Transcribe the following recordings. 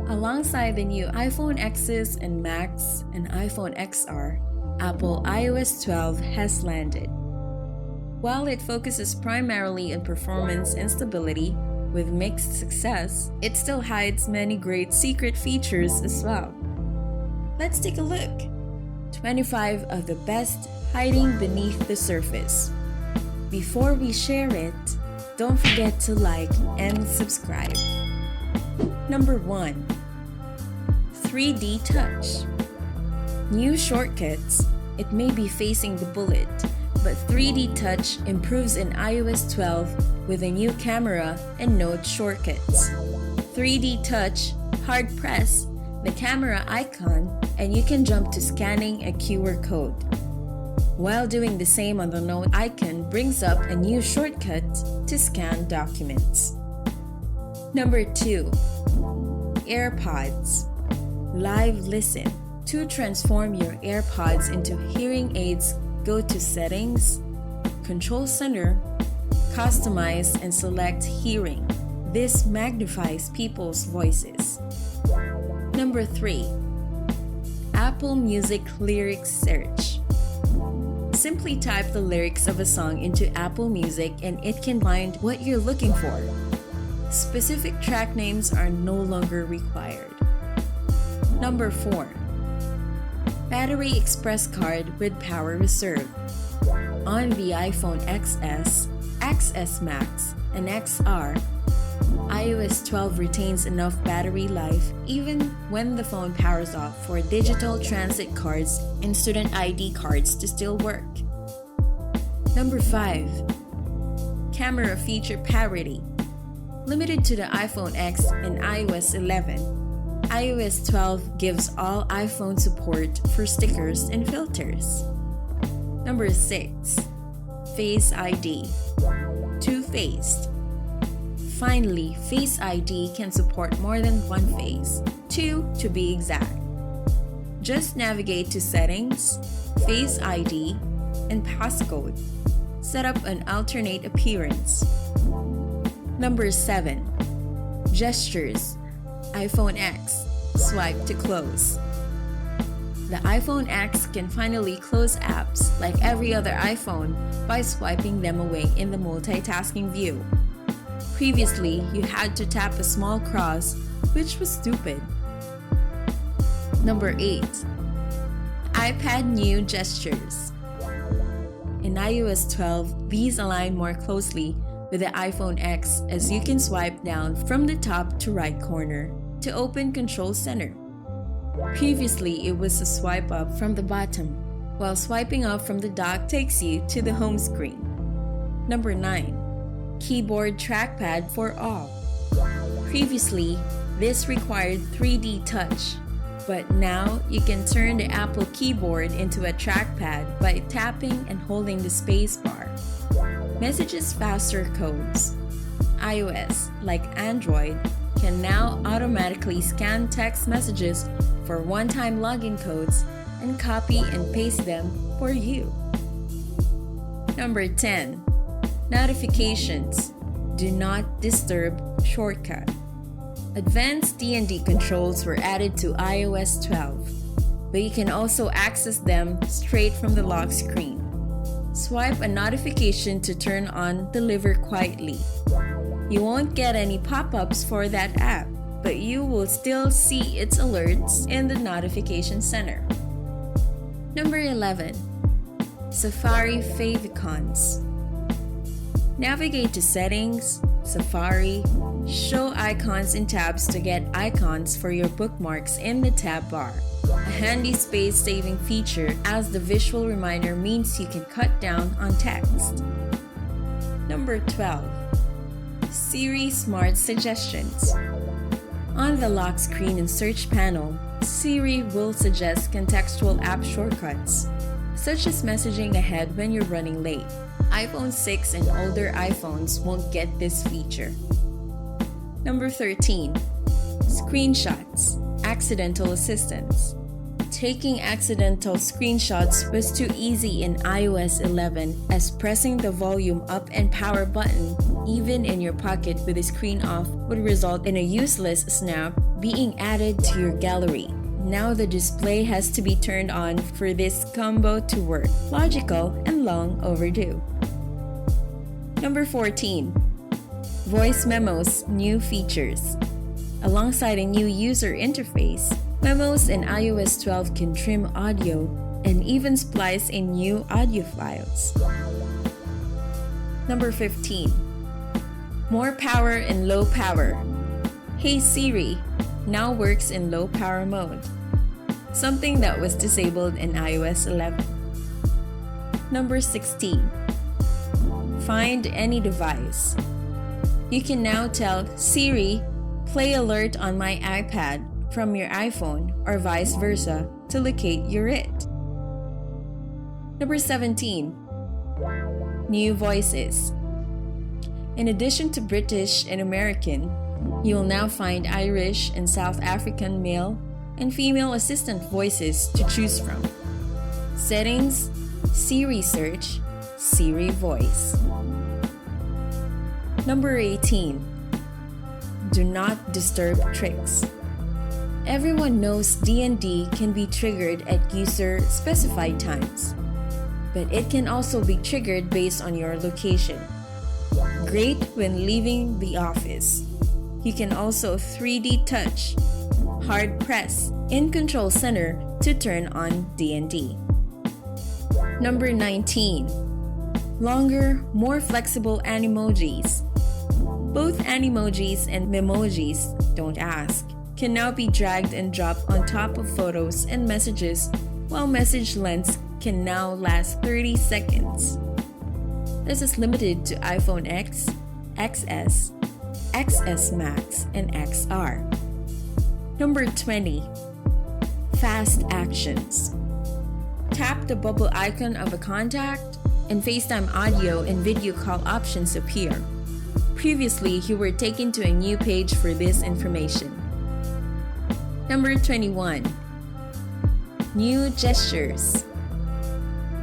Alongside the new iPhone Xs and Max and iPhone XR, Apple iOS 12 has landed. While it focuses primarily on performance and stability, with mixed success, it still hides many great secret features as well. Let's take a look. 25 of the best hiding beneath the surface. Before we share it, don't forget to like and subscribe. Number 1. 3D Touch. New shortcuts. It may be facing the bullet, but 3D Touch improves in iOS 12 with a new camera and note shortcuts. 3D Touch, hard press the camera icon and you can jump to scanning a QR code. While doing the same on the note icon brings up a new shortcut to scan documents. Number 2. AirPods. Live Listen. To transform your AirPods into hearing aids, go to Settings, Control Center, Customize and select Hearing. This magnifies people's voices. Number 3. Apple Music Lyrics Search. Simply type the lyrics of a song into Apple Music and it can find what you're looking for. Specific track names are no longer required. Number 4. Battery Express Card with Power Reserve. On the iPhone XS, XS Max, and XR, iOS 12 retains enough battery life even when the phone powers off for digital transit cards and student ID cards to still work. Number 5. Camera Feature Parity. Limited to the iPhone X and iOS 11, iOS 12 gives all iPhone support for stickers and filters. Number 6. Face ID. Two-faced. Finally, Face ID can support more than one face, 2 to be exact. Just navigate to Settings, Face ID, and Passcode. Set up an alternate appearance. Number 7. Gestures. iPhone X. Swipe to close. The iPhone X can finally close apps like every other iPhone by swiping them away in the multitasking view. Previously, you had to tap a small cross, which was stupid. Number 8. iPad New Gestures. In iOS 12, these align more closely with the iPhone X as you can swipe down from the top to right corner to open Control Center. Previously, it was a swipe up from the bottom, while swiping up from the dock takes you to the home screen. Number 9. Keyboard Trackpad for all. Previously, this required 3D touch, but now you can turn the Apple keyboard into a trackpad by tapping and holding the space bar. Messages faster codes. iOS, like Android, can now automatically scan text messages for one-time login codes and copy and paste them for you. Number 10. Notifications. Do not disturb shortcut. Advanced D&D controls were added to iOS 12, but you can also access them straight from the lock screen. Swipe a notification to turn on Deliver Quietly. You won't get any pop-ups for that app, but you will still see its alerts in the notification center. Number 11. Safari favicons. Navigate to Settings, Safari, Show Icons in tabs to get icons for your bookmarks in the tab bar. A handy space-saving feature as the visual reminder means you can cut down on text. Number 12. Siri Smart Suggestions. On the lock screen and search panel, Siri will suggest contextual app shortcuts, such as messaging ahead when you're running late. iPhone 6 and older iPhones won't get this feature. Number 13. Screenshots. Accidental assistance. Taking accidental screenshots was too easy in iOS 11, as pressing the volume up and power button, even in your pocket with the screen off, would result in a useless snap being added to your gallery. Now the display has to be turned on for this combo to work. Logical and long overdue. Number 14. Voice Memos New Features. Alongside a new user interface, Memos in iOS 12 can trim audio and even splice in new audio files. Number 15. More power in low power. Hey Siri now works in low power mode, something that was disabled in iOS 11. Number 16. Find any device. You can now tell Siri, play alert on my iPad from your iPhone or vice versa to locate your it. Number 17. New voices. In addition to British and American, you will now find Irish and South African male and female assistant voices to choose from. Settings, Siri Search, Siri Voice. Number 18. Do not disturb tricks. Everyone knows D&D can be triggered at user-specified times, but it can also be triggered based on your location. Great when leaving the office. You can also 3D touch, hard press in Control Center to turn on D&D. Number 19. Longer, more flexible Animojis. Both Animojis and Memojis, don't ask, can now be dragged and dropped on top of photos and messages, while message lengths can now last 30 seconds. This is limited to iPhone X, XS, XS Max, and XR. Number 20. Fast actions. Tap the bubble icon of a contact, and FaceTime audio and video call options appear. Previously, you were taken to a new page for this information. Number 21. New gestures.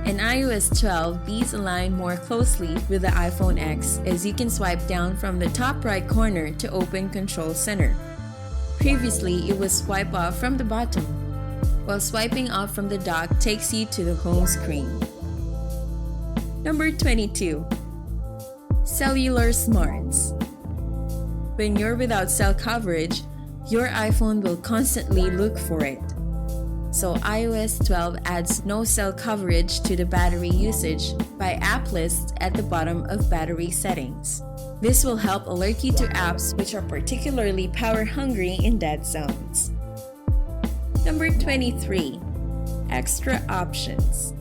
In iOS 12, these align more closely with the iPhone X, as you can swipe down from the top right corner to open Control Center. Previously, it was swipe off from the bottom, while swiping off from the dock takes you to the home screen. Number 22. Cellular Smarts. When you're without cell coverage, your iPhone will constantly look for it. So iOS 12 adds no cell coverage to the battery usage by app lists at the bottom of battery settings. This will help alert you to apps which are particularly power hungry in dead zones. Number 23. Extra options.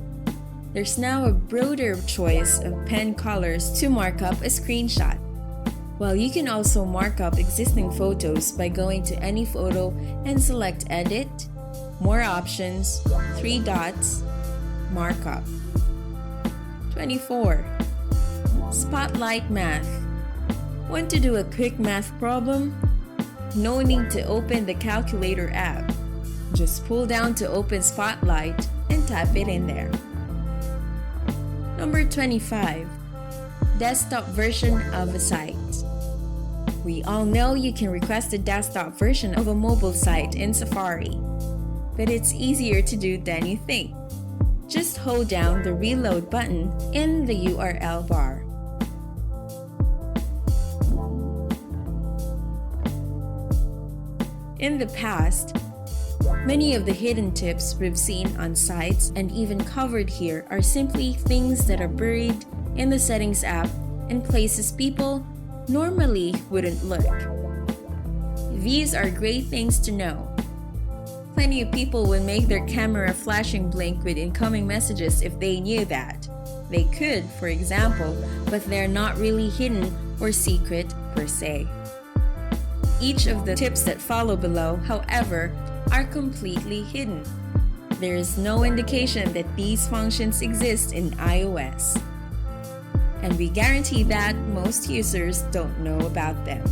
There's now a broader choice of pen colors to mark up a screenshot. While you can also mark up existing photos by going to any photo and select Edit, More Options, 3 dots, Markup. 24. Spotlight Math. Want to do a quick math problem? No need to open the calculator app. Just pull down to open Spotlight and type it in there. Number 25. Desktop version of a site. We all know you can request a desktop version of a mobile site in Safari, but it's easier to do than you think. Just hold down the reload button in the URL bar. In the past, many of the hidden tips we've seen on sites and even covered here are simply things that are buried in the Settings app and places people normally wouldn't look. These are great things to know. Plenty of people would make their camera flashing blink with incoming messages if they knew that. They could, for example, but they're not really hidden or secret per se. Each of the tips that follow below, however, are completely hidden. There is no indication that these functions exist in iOS. And we guarantee that most users don't know about them.